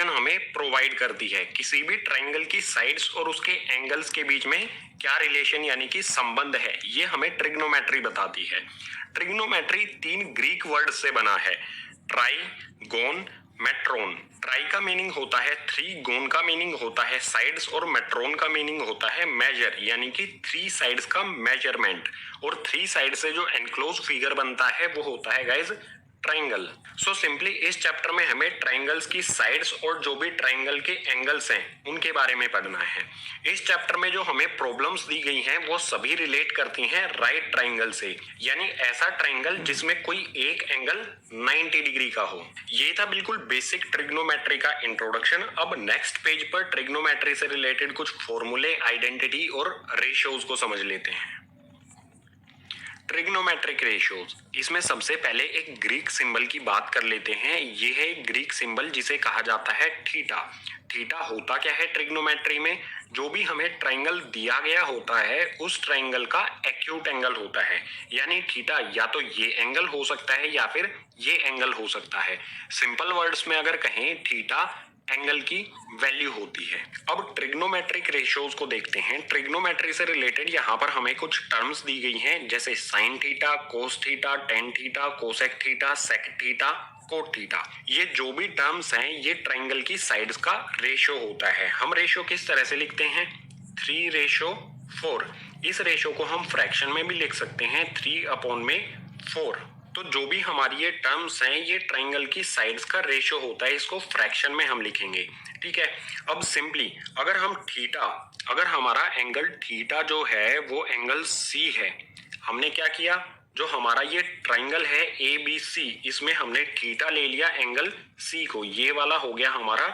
हमें प्रोवाइड करती है किसी भी ट्रायंगल की साइड्स और उसके एंगल्स के बीच में क्या रिलेशन यानी कि संबंध है, ये हमें ट्रिग्नोमेट्री बताती है। ट्रिग्नोमेट्री 3 ग्रीक वर्ड से बना है, ट्राई, गोन, मेट्रोन। ट्राई का मीनिंग होता है 3, गोन का मीनिंग होता है साइड्स और मेट्रोन का मीनिंग होता है मेजर यानी कि 3 साइड्स का मेजरमेंट। और 3 साइड से जो एनक्लोज फिगर बनता है वो होता है गाइज ट्रायंगल। सो सिंपली इस चैप्टर में हमें ट्रायंगल्स की साइड्स और जो भी ट्रायंगल के एंगल्स हैं उनके बारे में पढ़ना है। इस चैप्टर में जो हमें प्रॉब्लम्स दी गई हैं वो सभी रिलेट करती हैं राइट ट्रायंगल से, यानी ऐसा ट्रायंगल जिसमें कोई एक एंगल 90 डिग्री का हो। ये था बिल्कुल बेसिक ट्रिग्नोमेट्री का इंट्रोडक्शन। अब नेक्स्ट पेज पर ट्रिग्नोमेट्री से रिलेटेड कुछ फॉर्मूले, आइडेंटिटी और रेशियोज को समझ लेते हैं। ट्रिग्नोमेट्रिक रेशियोज, इसमें सबसे पहले एक ग्रीक सिंबल की बात कर लेते हैं। ये है एक ग्रीक सिंबल जिसे कहा जाता है थीटा। थीटा होता क्या है ट्रिग्नोमेट्री में? जो भी हमें ट्रायंगल दिया गया होता है उस ट्रायंगल का एक्यूट एंगल होता है, यानी थीटा या तो ये एंगल हो सकता है या फिर ये एंगल हो सकता है। सिंपल वर्ड्स में अगर कहें, थीटा एंगल की वैल्यू होती है। अब ट्रिग्नोमेट्रिक रेशियोज को देखते हैं। ट्रिग्नोमेट्री से रिलेटेड यहाँ पर हमें कुछ टर्म्स दी गई हैं, जैसे sine theta, cos theta, tan theta, cosec theta, sec theta, cot theta. ये जो भी टर्म्स हैं ये ट्रायंगल की साइड्स का रेशियो होता है। हम रेशियो किस तरह से लिखते हैं? 3:4। इस रेशियो को हम फ्रैक्शन में भी लिख सकते हैं, 3/4। तो जो भी हमारी ये टर्म्स हैं ये ट्रायंगल की साइड्स का रेशियो होता है, इसको फ्रैक्शन में हम लिखेंगे। ठीक है। अब सिंपली अगर हम थीटा, अगर हमारा एंगल थीटा जो है वो एंगल सी है, हमने क्या किया, जो हमारा ये ट्रायंगल है ABC, इसमें हमने थीटा ले लिया एंगल सी को, ये वाला हो गया हमारा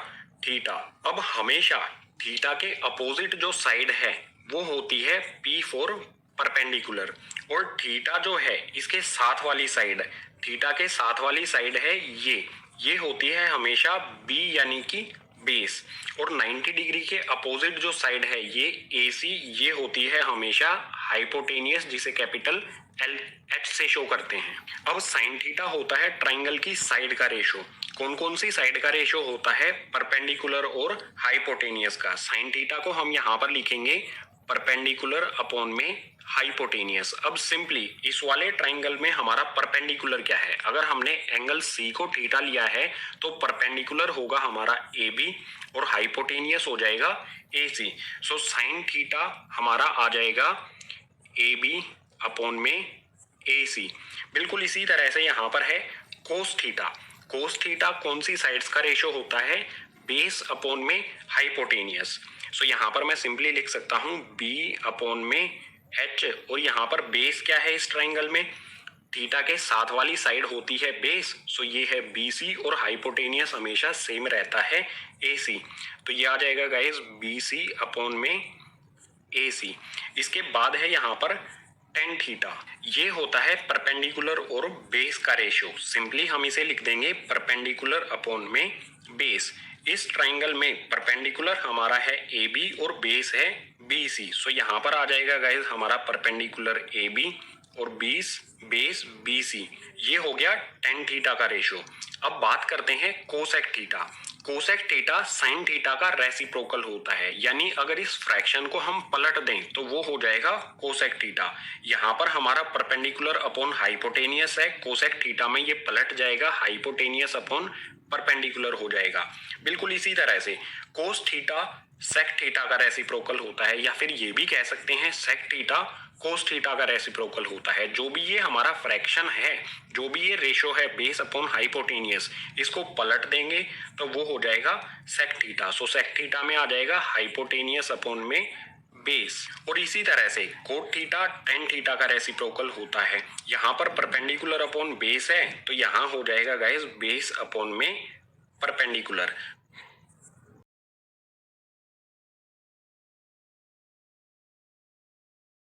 थीटा। अब हमेशा थीटा के अपोजिट जो साइड है वो होती है P4 परपेंडिकुलर, और थीटा जो है इसके साथ वाली साइड, थीटा के साथ वाली साइड है ये होती है हमेशा B यानी कि बेस। और 90 डिग्री के अपोजिट जो साइड है ये AC, ये होती है हमेशा हाइपोटेनियस, जिसे कैपिटल LH से शो करते हैं। अब साइन थीटा होता है ट्रायंगल की साइड का रेशो। कौन कौन सी साइड का रेशो होता है? परपेंडिकुलर और हाइपोटेनियस का। साइन थीटा को हम यहाँ पर लिखेंगे परपेंडिकुलर अपॉन में हाइपोटेनियस। अब सिंपली इस वाले ट्रायंगल में हमारा परपेंडिकुलर क्या है? अगर हमने एंगल सी को थीटा लिया है तो परपेंडिकुलर होगा हमारा AB और हाइपोटेनियस हो जाएगा AC। सो साइन थीटा हमारा आ जाएगा AB अपॉन में AC। बिल्कुल इसी तरह से यहाँ पर है कोस थीटा। कोस थीटा कौन सी साइड्स का रेशो होता है? बेस अपॉन में हाइपोटेनियस। सो यहाँ पर मैं सिंपली लिख सकता हूँ B अपॉन में H, और यहाँ पर बेस क्या है इस ट्रायंगल में? थीटा के साथ वाली साइड होती है बेस, सो ये है BC, और हाइपोटेनियस हमेशा सेम रहता है AC। तो ये आ जाएगा गाइस BC अपॉन में AC। इसके बाद है यहाँ पर टेन थीटा, ये होता है परपेंडिकुलर और बेस का रेशियो। सिंपली हम इसे लिख देंगे परपेंडिकुलर अपॉन में बेस। इस ट्रायंगल में परपेंडिकुलर हमारा है AB और बेस है BC। सो यहाँ पर आ जाएगा गाइस हमारा परपेंडिकुलर AB और बेस BC। ये हो गया टेन थीटा का रेशियो। अब बात करते हैं cosec theta. Cosec theta sine theta का रेसिप्रोकल होता है, यानी अगर इस फ्रैक्शन को हम पलट दें तो वो हो जाएगा कोसेक थीटा। यहाँ पर हमारा परपेंडिकुलर अपॉन हाइपोटेनियस है, कोसेक थीटा में ये पलट जाएगा, हाइपोटेनियस अपॉन परपेंडिकुलर हो जाएगा। बिल्कुल इसी तरह से कोस थीटा सेक थीटा का रेसिप्रोकल होता है, या फिर ये भी कह सकते हैं सेक थीटा कोस थीटा का रेसिप्रोकल होता है। जो भी ये हमारा फ्रैक्शन है, जो भी ये रेशो है बेस अपॉन हाइपोटेनियस, इसको पलट देंगे तो वो हो जाएगा सेक थीटा। सो सेक थीटा में आ जाएगा हाइपोटेनियस अपॉन में बेस। और इसी तरह से कोट थीटा टेन थीटा का रेसिप्रोकल होता है। यहाँ पर परपेंडिकुलर अपॉन बेस है तो यहाँ हो जाएगा गाइस बेस अपॉन में परपेंडिकुलर।